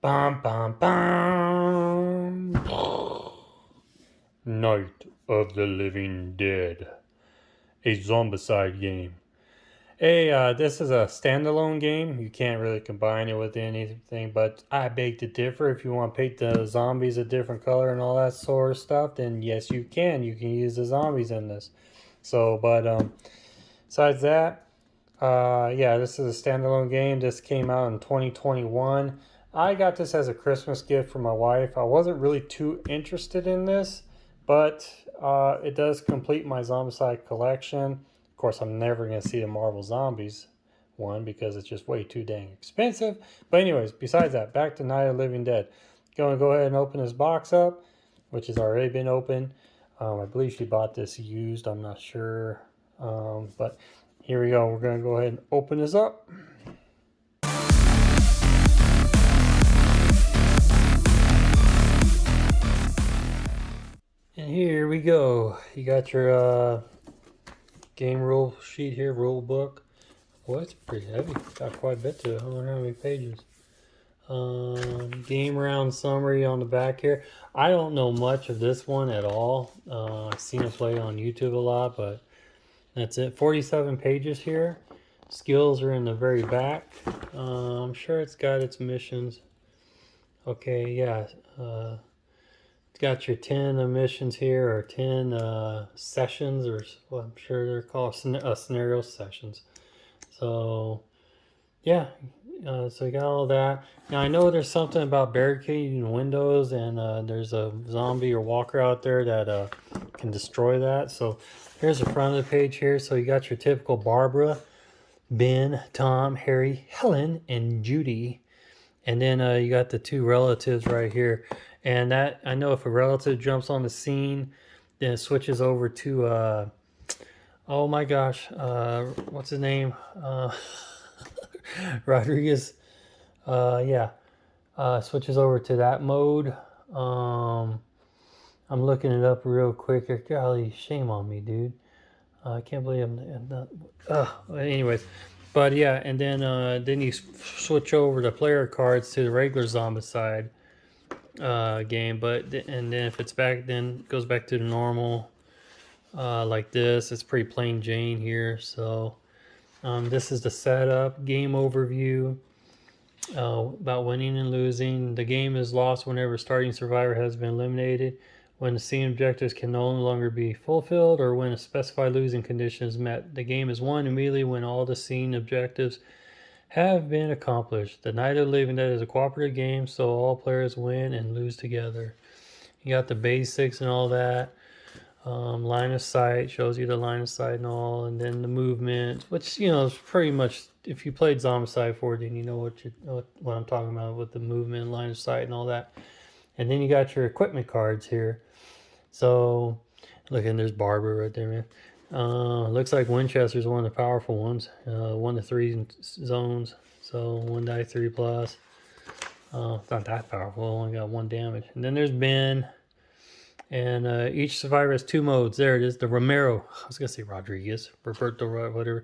Bum, bum, bum. Night of the Living Dead, a zombicide game. This is a standalone game. You can't really combine it with anything, but I beg to differ. If you want to paint the zombies a different color and all that sort of stuff, then yes, you can. You can use the zombies in this. Besides that, yeah, this is a standalone game. This came out in 2021. I got this as a Christmas gift for my wife. I wasn't really too interested in this, but it does complete my Zombicide collection. Of course, I'm never going to see the Marvel Zombies one because it's just way too dang expensive. But anyways, besides that, back to Night of the Living Dead. Going to go ahead and open this box up, which has already been opened. I believe she bought this used. I'm not sure, but here we go. We're going to go ahead and open this up. And here we go. You got your game rule sheet here, rule book. Well, it's pretty heavy. Got quite a bit to it. I wonder how many pages. Game round summary on the back here. I don't know much of this one at all. I've seen it play on YouTube a lot, but that's it. 47 pages here. Skills are in the very back. I'm sure it's got its missions. Okay, yeah. It's got your 10 missions here, or 10 sessions, or well, I'm sure they're called scenario sessions. So, yeah. So you got all that. Now I know there's something about barricading windows, and there's a zombie or walker out there that can destroy that. So here's the front of the page here. So you got your typical Barbara, Ben, Tom, Harry, Helen, and Judy. And then you got the two relatives right here. And that, I know if a relative jumps on the scene, then it switches over to, oh my gosh, what's his name? Rodriguez. Yeah. Switches over to that mode. I'm looking it up real quick. Golly, shame on me, dude. I can't believe I'm not. Anyways, but yeah, and then you switch over the player cards to the regular Zombicide game. And then if it's back, then it goes back to the normal like this. It's pretty plain Jane here. So this is the setup, game overview. About winning and losing. The game is lost whenever starting survivor has been eliminated, when the scene objectives can no longer be fulfilled, or when a specified losing condition is met. The game is won immediately when all the scene objectives have been accomplished. The Night of the Living Dead is a cooperative game, so all players win and lose together. You got the basics and all that. Line of sight shows you the line of sight and all, and then the movement, which is pretty much, if you played Zombicide 4, then you know what I'm talking about with the movement, line of sight, and all that. And then you got your equipment cards here. So, look, and there's Barbara right there, man. Looks like Winchester's one of the powerful ones. 1 to 3 zones, so 1 die 3 plus. It's not that powerful. Only got 1 damage. And then there's Ben. And each survivor has 2 modes. There it is, the Romero. I was gonna say Rodriguez, Roberto, whatever.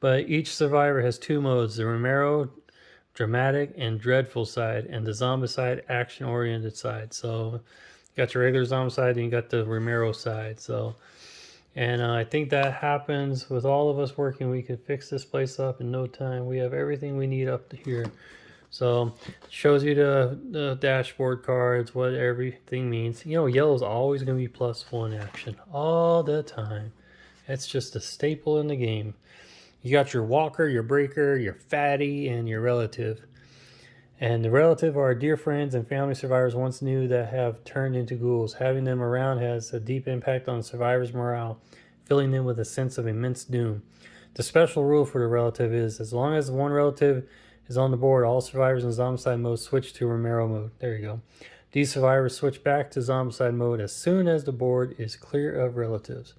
But each survivor has 2 modes: the Romero dramatic and dreadful side, and the Zombicide action-oriented side. So you got your regular Zombicide, and you got the Romero side. So, and I think that happens with all of us working. We could fix this place up in no time. We have everything we need up to here. So it shows you the dashboard cards, what everything means. Yellow is always going to be +1 action all the time. It's just a staple in the game. You got your walker, your breaker, your fatty, and your relative. And the relative are dear friends and family survivors once knew that have turned into ghouls. Having them around has a deep impact on the survivors' morale, filling them with a sense of immense doom. The special rule for the relative is, as long as one relative is on the board, all survivors in Zombicide mode switch to Romero mode. There you go. These survivors switch back to Zombicide mode as soon as the board is clear of relatives.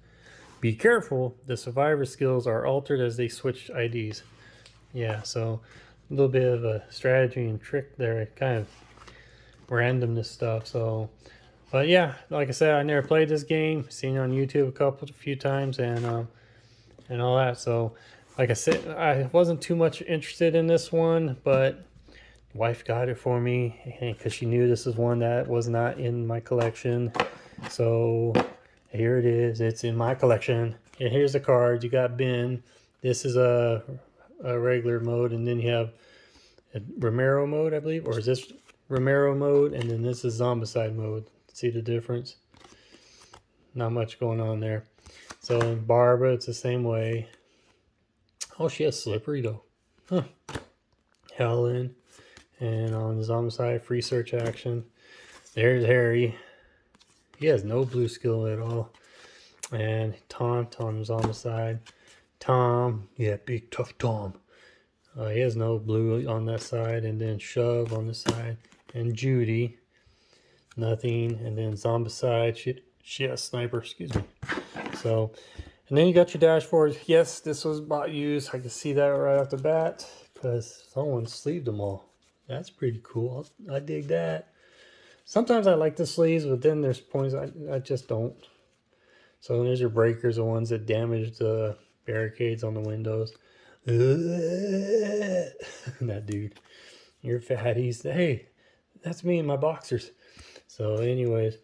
Be careful, the survivor skills are altered as they switch IDs. Yeah, so a little bit of a strategy and trick there, kind of randomness stuff. So, but yeah, like I said, I never played this game. Seen it on YouTube a few times, and all that. So, like I said, I wasn't too much interested in this one, but Wife got it for me because she knew this is one that was not in my collection. So here it is. It's in my collection. And here's the card. You got Ben. This is a regular mode, and then you have a Romero mode, I believe, or is this Romero mode? And then this is Zombicide mode. See the difference? Not much going on there. So in Barbara, it's the same way. Oh, she has Slippery though. Huh. Helen. And on the Zombicide, free search action. There's Harry. He has no blue skill at all. And Taunt on Zombicide. Tom. Yeah, big tough Tom. He has no blue on that side. And then Shove on the side. And Judy. Nothing. And then Zombicide. She has Sniper. Excuse me. So, and then you got your dashboard. Yes, this was bought used. I can see that right off the bat because someone sleeved them all. That's pretty cool. I dig that. Sometimes I like the sleeves, but then there's points I just don't. So there's your breakers, the ones that damage the barricades on the windows. That dude. You're fatties. Hey, that's me in my boxers. So anyways,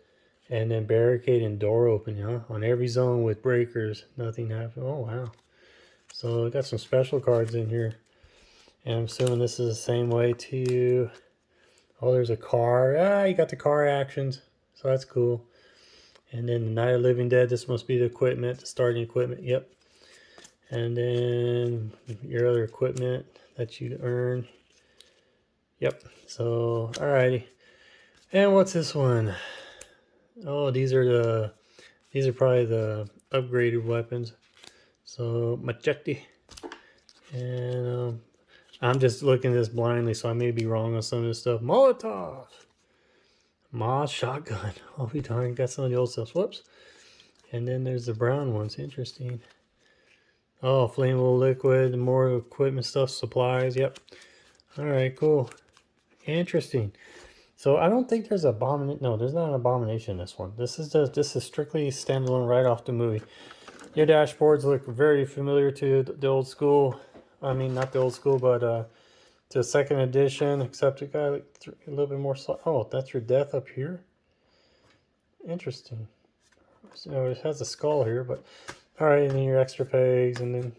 and then barricade and door open, huh? On every zone with breakers, nothing happened. Oh, wow. So I got some special cards in here. And I'm assuming this is the same way too. Oh, there's a car. Ah, you got the car actions. So that's cool. And then the Night of Living Dead. This must be the equipment, the starting equipment. Yep. And then your other equipment that you earn. Yep. So, alrighty. And what's this one? Oh, these are probably the upgraded weapons. So machete. And I'm just looking at this blindly, so I may be wrong on some of this stuff. Molotov. Moss shotgun. Oh, we darn got some of the old stuff. Whoops. And then there's the brown ones. Interesting. Oh, flammable liquid, more equipment stuff, supplies. Yep. All right, cool. Interesting. So I don't think there's abomination. No, there's not an abomination in this one. This is strictly standalone right off the movie. Your dashboards look very familiar to the old school. I mean, not the old school, but to second edition, except it got like a little bit more. Oh, that's your death up here. Interesting. So it has a skull here, but all right, and then your extra pegs, and then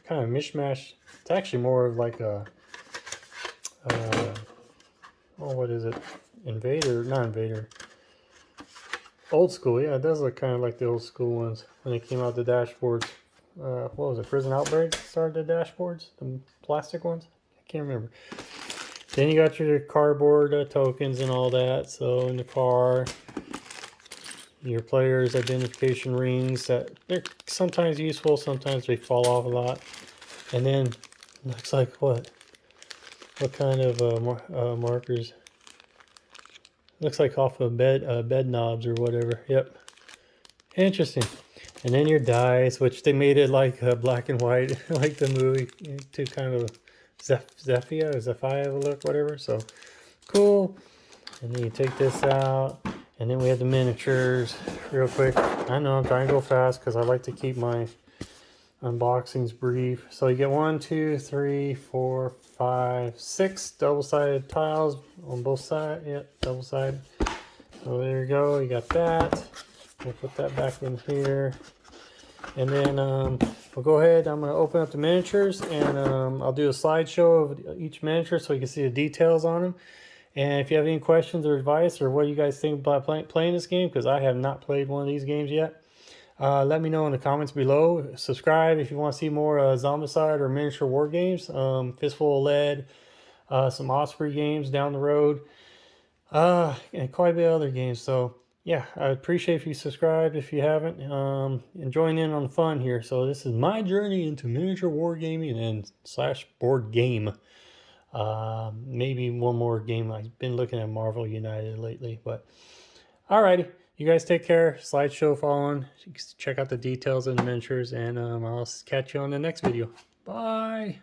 kind of mishmash. It's actually more of like a. Oh, what is it? Invader, not Invader. Old school, yeah, it does look kind of like the old school ones when they came out the dashboards. What was it? Prison Outbreak started the dashboards, the plastic ones. I can't remember. Then you got your cardboard tokens and all that. So in the car, your players' identification rings that they're sometimes useful, sometimes they fall off a lot. And then looks like what? What kind of markers? Looks like off of bed knobs or whatever. Yep. Interesting. And then your dice, which they made it like black and white, like the movie, to kind of Zephyr look, whatever. So cool. And then you take this out. And then we have the miniatures real quick. I know I'm trying to go fast because I like to keep my unboxings brief. So you get 1, 2, 3, 4, 5, 6 double-sided tiles on both sides. Yep, double-sided. So there you go. You got that. We'll put that back in here. And then we'll go ahead. I'm going to open up the miniatures, and I'll do a slideshow of each miniature so you can see the details on them. And if you have any questions or advice, or what you guys think about playing this game, because I have not played one of these games yet, let me know in the comments below. Subscribe if you want to see more Zombicide or miniature war games. Fistful of Lead, some Osprey games down the road, and quite a bit of other games. So yeah, I appreciate if you subscribe if you haven't, and join in on the fun here. So this is my journey into miniature wargaming and / board game. Maybe one more game. I've been looking at Marvel United lately, but alrighty. You guys take care. Slideshow following. Check out the details of the miniatures, and I'll catch you on the next video. Bye.